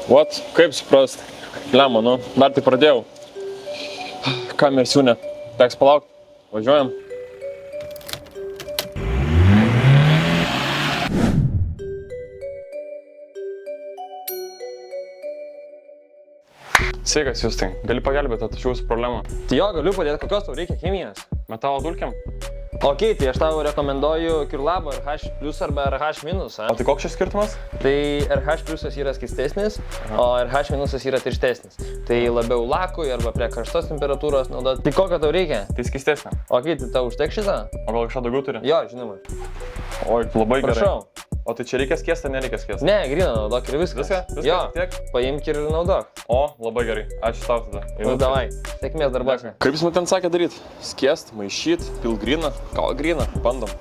Vat, kaip suprast? Lemą, nu, dar tai pradėjau. Kam ir siūnė? Teks palaukti. Važiuojam. Sveikas, Justai. Gali pagelbėti atvažiuosi problemą. Tai jo, galiu padėti, kokios tau reikia chemijos. Metalo dulkiam? Ok, tai aš tau rekomenduoju Kirlabo RH plus arba RH minus. O tai koks šis skirtumas? Tai RH plusas yra skystesnis, o RH minusas yra tirštesnis. Tai labiau lakui arba prie karštos temperatūros naudoti. Tai kokio tau reikia? Tai skystesnė. Ok, tai tau užteks šitą? O gal kažką daugiau turi? Jo, žinoma. Oi, labai gerai. Prašau. O tai čia reikia skiesti, ar nereikia skiesti? Ne, gryną naudok ir viskas. Viską? Jo, Tiek? paimk ir naudok. O, labai gerai. Ačiū tau tada. Nu, davai. Sėkmės darbuose. Kaip jūs man ten sakė daryti? Skiest, maišyt, pil gryną? Gal gryną? Bandom.